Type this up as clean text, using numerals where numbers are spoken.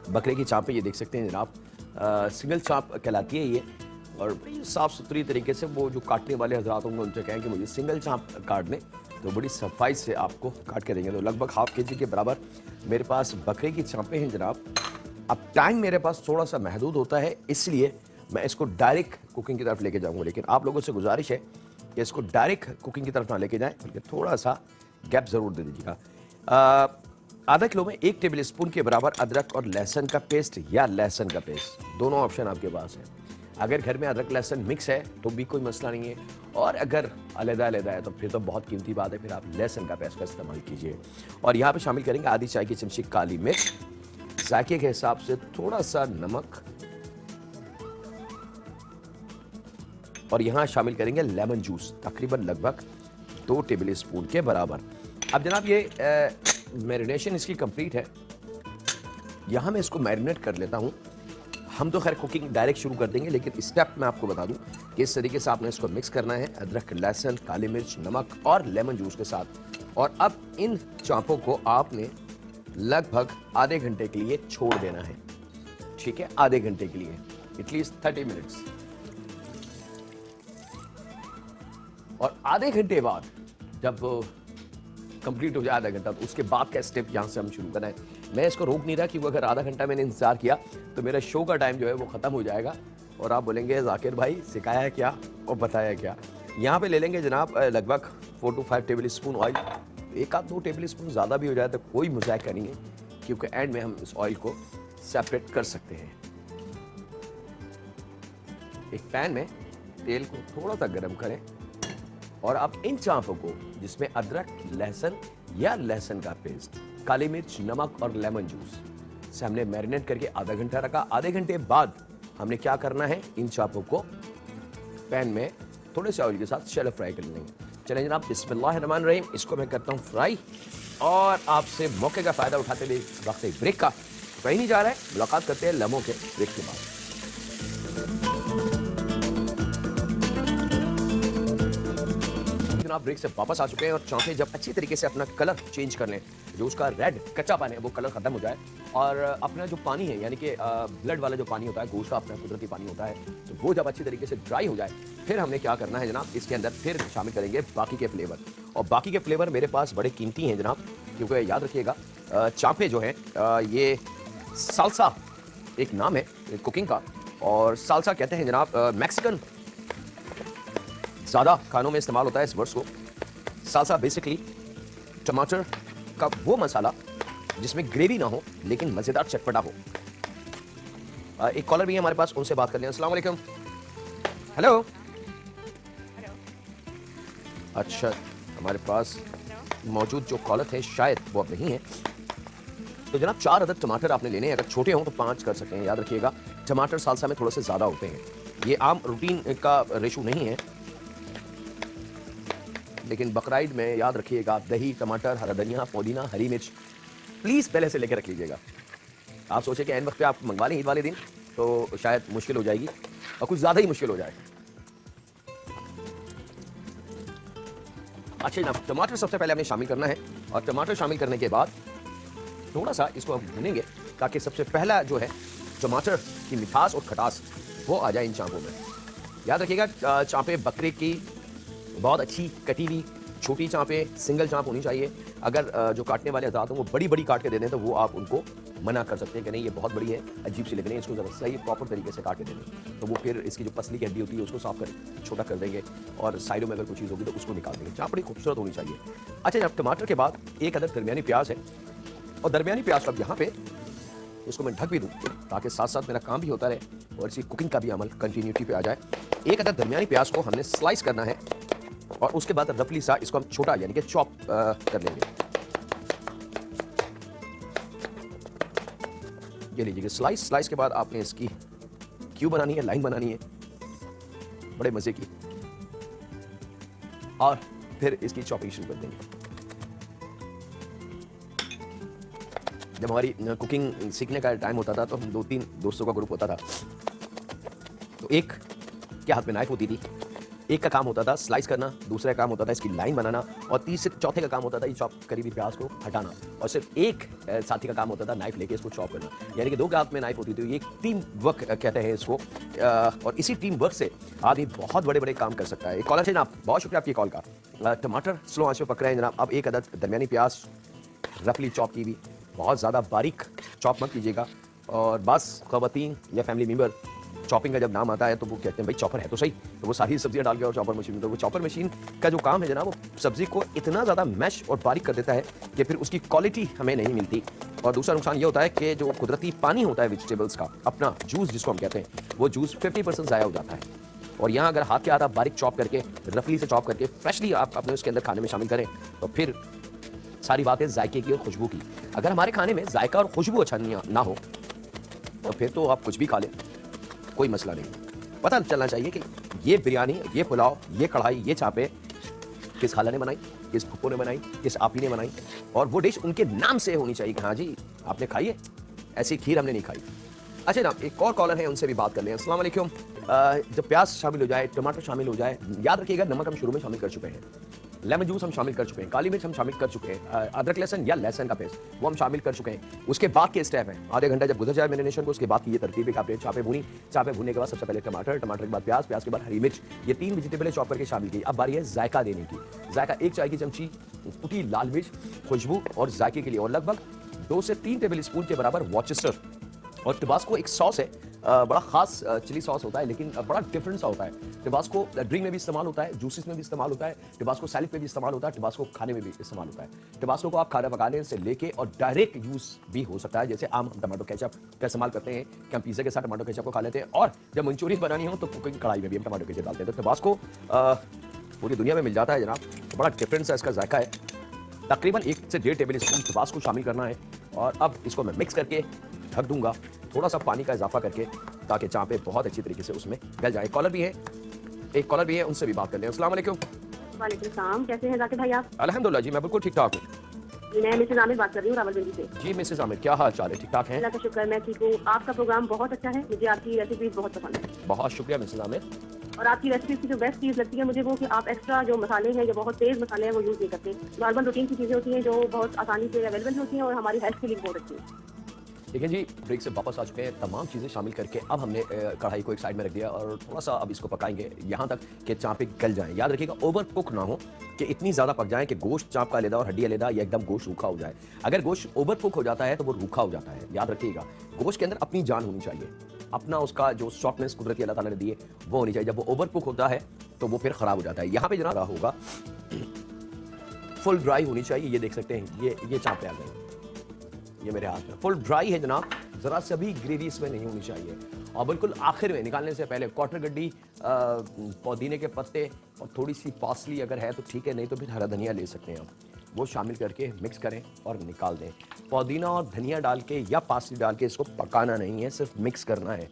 बकरे की चाँपें ये देख सकते हैं जनाब, सिंगल चाँप कहलाती है ये। और बड़ी साफ़ सुथरी तरीके से वो जो काटने वाले हज़रात होंगे उनसे कहें कि मुझे सिंगल चाँप काट दें, तो बड़ी सफाई से आपको काट के देंगे। तो लगभग हाफ़ केजी के बराबर मेरे पास बकरे की चाँपें हैं जनाब। अब टाइम मेरे पास थोड़ा सा महदूद होता है, इसलिए मैं इसको डायरेक्ट कुकिंग की तरफ लेके जाऊँगा, लेकिन आप लोगों से गुजारिश है कि इसको डायरेक्ट कुकिंग की तरफ ना लेके जाएं, बल्कि थोड़ा सा गैप ज़रूर दे दीजिएगा। आधा किलो में 1 टेबल स्पून के बराबर अदरक और लहसुन का पेस्ट या लहसुन का पेस्ट, दोनों ऑप्शन आपके पास है। अगर घर में अदरक लहसुन मिक्स है तो भी कोई मसला नहीं है, और अगर अलग-अलग है तो फिर तो बहुत कीमती बात है, फिर आप लहसुन का पेस्ट का इस्तेमाल कीजिए। और यहाँ पे शामिल करेंगे आधी चाय की चमची काली मिर्च, जायके के हिसाब से थोड़ा सा नमक, और यहाँ शामिल करेंगे लेमन जूस, तकरीबन लगभग 2 टेबल स्पून के बराबर। अब जनाब ये मैरिनेशन इसकी कंप्लीट है। यहाँ मैं इसको मैरिनेट कर लेता हूँ। हम तो खैर कुकिंग डायरेक्ट शुरू कर देंगे, लेकिन स्टेप मैं आपको बता दूं कि इस तरीके से आपने इसको मिक्स करना है, अदरक, लहसुन, काली मिर्च, नमक और लेमन जूस के साथ। और अब इन चाँपों को आपने लगभग आधे घंटे के लिए छोड़ देना है। ठीक है, आधे घंटे के लिए, एटलीस्ट 30 मिनट्स। और आधे घंटे बाद जब कंप्लीट हो जाए आधा घंटा, तो उसके बाद का स्टेप यहाँ से हम शुरू करना है। मैं इसको रोक नहीं रहा कि वो अगर आधा घंटा मैंने इंतजार किया तो मेरा शो का टाइम जो है वो ख़त्म हो जाएगा और आप बोलेंगे जाकिर भाई सिखाया है क्या और बताया क्या। यहाँ पे ले लेंगे जनाब लगभग 4 to 5 table spoon oil. 1-2 table spoon ज़्यादा भी हो जाए तो कोई मुज़ायका नहीं है, क्योंकि एंड में हम इस ऑयल को सेपरेट कर सकते हैं। एक पैन में तेल को थोड़ा सा गर्म करें और अब इन चाँपों को, जिसमें अदरक, लहसुन या लहसुन का पेस्ट, काली मिर्च, नमक और लेमन जूस से हमने मैरिनेट करके आधा घंटा रखा। आधे घंटे बाद हमने क्या करना है, इन चाँपों को पैन में थोड़े से ऑयल के साथ शैलो फ्राई कर लेंगे। चलें जनाब, बिस्मिल्लाहिर्रहमानिर्रहीम, इसको मैं करता हूँ फ्राई और आपसे मौके का फ़ायदा उठाते हुए वक्त ब्रेक का कहीं नहीं जा रहा है। मुलाकात करते हैं लम्हों के ब्रेक के बाद। आप ब्रेक से वापस आ चुके हैं और चाँपें जब अच्छी तरीके से अपना कलर चेंज कर लें, जो उसका रेड कच्चा पानी है वो कलर खत्म हो जाए और अपना जो पानी है यानी कि ब्लड वाला जो पानी होता है, गोश्त का अपना कुदरती पानी होता है, तो वो जब अच्छी तरीके से ड्राई हो जाए, फिर हमने क्या करना है जनाब, इसके अंदर फिर शामिल करेंगे बाकी के फ्लेवर। और बाकी के फ्लेवर मेरे पास बड़े कीमती हैं जनाब, क्योंकि याद रखिएगा चाँपें जो हैं ये साल्सा एक नाम है कुकिंग का, और साल्सा कहते हैं जनाब मैक्सिकन ज़्यादा खानों में इस्तेमाल होता है इस वर्ड्स को। साल्सा बेसिकली टमाटर का वो मसाला जिसमें ग्रेवी ना हो लेकिन मज़ेदार चटपटा हो। एक कॉलर भी है हमारे पास, उनसे बात कर लें। अस्सलाम वालेकुम। हेलो। अच्छा, हमारे पास मौजूद जो कॉलर थे शायद वो अब नहीं है। तो जनाब 4 अदद टमाटर आपने लेने हैं, अगर छोटे हों तो 5 कर सकते हैं। याद रखिएगा टमाटर साल्सा में थोड़े से ज़्यादा होते हैं, ये आम रूटीन का रेशो नहीं है, लेकिन बकराइड में याद रखिएगा दही, टमाटर, हरा धनिया, पुदीना, हरी मिर्च प्लीज़ पहले से लेकर रख लीजिएगा। आप सोचें कि एन वक्त पे आप मंगवा लें ईद वाले दिन तो शायद मुश्किल हो जाएगी और कुछ ज़्यादा ही मुश्किल हो जाए। अच्छा जनाब, टमाटर सबसे पहले हमने शामिल करना है और टमाटर शामिल करने के बाद थोड़ा सा इसको हम भूनेंगे ताकि सबसे पहला जो है टमाटर की मिठास और खटास वो आ जाए इन चाँपों में। याद रखिएगा चाँपें बकरे की बहुत अच्छी कटी हुई छोटी चाँपें, सिंगल चाँप होनी चाहिए। अगर जो काटने वाले हज़रात हों वो बड़ी बड़ी काट के दे दें तो वो आप उनको मना कर सकते हैं कि नहीं ये बहुत बड़ी है, अजीब सी लग रही है, इसको ज़रा सही प्रॉपर तरीके से काट के दे दें, तो वो फिर इसकी जो पसली की हड्डी होती है उसको साफ कर छोटा कर देंगे और साइडों में अगर कोई चीज़ होगी तो उसको निकाल देंगे। चाँप बड़ी खूबसूरत होनी चाहिए। अच्छा जब टमाटर के बाद 1 अदद दरमियानी प्याज है, और दरमियानी प्याज अब यहाँ पे इसको मैं ढक भी दूँ ताकि साथ साथ मेरा काम भी होता रहे और इसी कुकिंग का भी अमल कंटिन्यूटी पे आ जाए। 1 अदद दरमियानी प्याज को हमने स्लाइस करना है और उसके बाद रफली सा इसको हम छोटा यानी कि चॉप कर लेंगे। ये लीजिए स्लाइस के बाद आपने इसकी क्यूब बनानी है, लाइन बनानी है बड़े मजे की, और फिर इसकी चॉपिंग शुरू कर देंगे। जब हमारी कुकिंग सीखने का टाइम होता था तो हम 2-3 दोस्तों का ग्रुप होता था, तो एक के हाथ में नाइफ होती थी, एक का काम होता था स्लाइस करना, दूसरा काम होता था इसकी लाइन बनाना और तीसरे चौथे का काम होता था ये चॉप करी हुई प्याज को हटाना और सिर्फ एक साथी का काम होता था नाइफ लेके इसको चॉप करना। यानी कि 2 के हाथ में नाइफ होती थी। ये एक टीम वर्क कहते हैं इसको और इसी टीम वर्क से आदमी बहुत बड़े-बड़े काम कर सकता है। एक कॉलर है जनाब, बहुत शुक्रिया आपकी कॉल का। टमाटर स्लो आंच पे पक रहे हैं जनाब। अब एक अदद दरमियानी प्याज रफली चॉप की हुई, बहुत ज़्यादा बारीक चॉप मत कीजिएगा। और बस ख़वातीन या फैमिली मेम्बर चॉपिंग का जब नाम आता है तो वो कहते हैं भाई चॉपर है तो सही, तो वो सारी सब्जियां डाल के और चॉपर मशीन में, तो वो चॉपर मशीन का जो काम है जनाब वो सब्जी को इतना ज़्यादा मैश और बारीक कर देता है कि फिर उसकी क्वालिटी हमें नहीं मिलती। और दूसरा नुकसान ये होता है कि जो कुदरती पानी होता है वेजिटेबल्स का, अपना जूस जिसको हम कहते हैं, वो जूस 50% ज़ाया हो जाता है। और यहाँ अगर हाथ के हाथ आप बारीक चॉप करके, रफली से चॉप करके फ्रेशली आप अपने उसके अंदर खाने में शामिल करें तो फिर सारी बात है जायके की और खुशबू की। अगर हमारे खाने में जायका और खुशबू अच्छा ना हो तो फिर तो आप कुछ भी खा लें, कोई मसला नहीं। पता चलना चाहिए कि ये बिरयानी, ये पुलाव, ये कढ़ाई, ये चापे किस खाला ने बनाई, किस फुप्पो ने बनाई, किस आपी ने बनाई, और वो डिश उनके नाम से होनी चाहिए कि हाँ जी आपने खाई है, ऐसी खीर हमने नहीं खाई। अच्छा ना, एक और कॉलर है, उनसे भी बात कर लें। अस्सलाम वालेकुम। जब प्याज शामिल हो जाए, टमाटर शामिल हो जाए, याद रखिएगा नमक हम शुरू में शामिल कर चुके हैं, लेमन जूस हम शामिल कर चुके हैं, काली मिर्च हम शामिल कर चुके हैं, अदरक लहसुन या लहसुन का पेस्ट वो हम शामिल कर चुके हैं। उसके बाद के स्टेप हैं, आधे घंटा जब गुजर जाए मैरिनेशन को, उसके बाद की ये तरतीब है कि आपने चापे भूनी, चापे भूनने के बाद सबसे पहले टमाटर, टमाटर के बाद प्याज, प्याज के बाद हरी मिर्च, ये 3 वेजिटेबलें चॉप करके शामिल की। अब बारी है जायका देने की। जायका 1 चाय की चमची कुटी लाल मिर्च खुशबू और जायके के लिए, और लगभग 2 से 3 टेबल स्पून के बराबर वॉचेस्टर और टिबास्को एक सॉस है, बड़ा खास चिली सॉस होता है लेकिन बड़ा डिफरेंट सा होता है। टिबास्को ड्रिंक में भी इस्तेमाल होता है, जूसेस में भी इस्तेमाल होता है, टिबास्को सैलेड पे भी इस्तेमाल होता है, टिबास्को खाने में भी इस्तेमाल होता है। टिबास्को को आप खाना पकाने से लेके और डायरेक्ट यूज भी हो सकता है, जैसे आम हम टमाटो केचप का इस्तेमाल करते हैं कि हम पिज़्ज़ा के साथ टमाटो केचप को खा लेते हैं, और जब मंचूरियन बनानी हो तो कुकिंग कढ़ाई में भी हम टमाटो केचप डालते हैं। तो टिबास्को पूरी दुनिया में मिल जाता है जनाब, तो बड़ा डिफरेंट सा इसका जायका है। तकरीबन 1 से 1.5 टेबल स्पून टिबास्को शामिल करना है और अब इसको मैं मिक्स करके ढक दूंगा, थोड़ा सा पानी का इजाफा करके, ताकि चापे बहुत अच्छी तरीके से उसमें गल जाए। कॉलर भी है, एक कॉलर भी है, उनसे भी बात कर लें। अस्सलाम वालेकुम। वालेकुम सलाम, कैसे हैं जाकिर भाई आप? अल्हम्दुलिल्लाह जी, मैं बिल्कुल ठीक ठाक हूँ। मैं मिसेज आमिर बात कर रही हूँ रावलपिंडी से। जी मिसेज आमिर, क्या हाल चाल है? ठीक ठाक हैं? अल्लाह का शुक्र है, मैं ठीक हूँ। आपका प्रोग्राम बहुत अच्छा है, मुझे आपकी रेसिपी बहुत पसंद है। बहुत शुक्रिया मिसेज आमिर। और आपकी रेसिपी की जो बेस्ट चीज़ लगती है मुझे वो कि आप एक्स्ट्रा जो मसाले हैं, जो बहुत तेज़ मसाले हैं, वो यूज़ नहीं करते। नॉर्मल रूटीन की चीज़ें होती हैं जो बहुत आसानी से अवेलेबल होती हैं और हमारी हेल्थ के लिए बहुत अच्छी है। देखिए जी, ब्रेक से वापस आ चुके हैं, तमाम चीज़ें शामिल करके अब हमने कढ़ाई को एक साइड में रख दिया और थोड़ा सा अब इसको पकाएंगे यहाँ तक कि चापे गल जाएं। याद रखिएगा ओवर कुक ना हो कि इतनी ज़्यादा पक जाए कि गोश्त चाप का अलग और हड्डी अलग या एकदम गोश्त रूखा हो जाए। अगर गोश्त ओवर कुक हो जाता है तो वो रूखा हो जाता है। याद रखिएगा गोश्त के अंदर अपनी जान होनी चाहिए, अपना उसका जो सॉफ्टनेस कुदरती अल्लाह ताला ने दी है वो होनी चाहिए। जब वो ओवर कुक होता है तो वो फिर ख़राब हो जाता है। यहाँ पे जनाब होगा फुल ड्राई होनी चाहिए। ये देख सकते हैं, ये चापे आ गए, ये मेरे हाथ में फुल ड्राई है जनाब, ज़रा सा भी ग्रेवी इसमें नहीं होनी चाहिए। और बिल्कुल आखिर में निकालने से पहले क्वार्टर गड्डी, पुदीने के पत्ते और थोड़ी सी पासली अगर है तो ठीक है, नहीं तो फिर हरा धनिया ले सकते हैं आप, वो शामिल करके मिक्स करें और निकाल दें। पुदीना और धनिया डाल के या पासली डाल के इसको पकाना नहीं है, सिर्फ मिक्स करना है।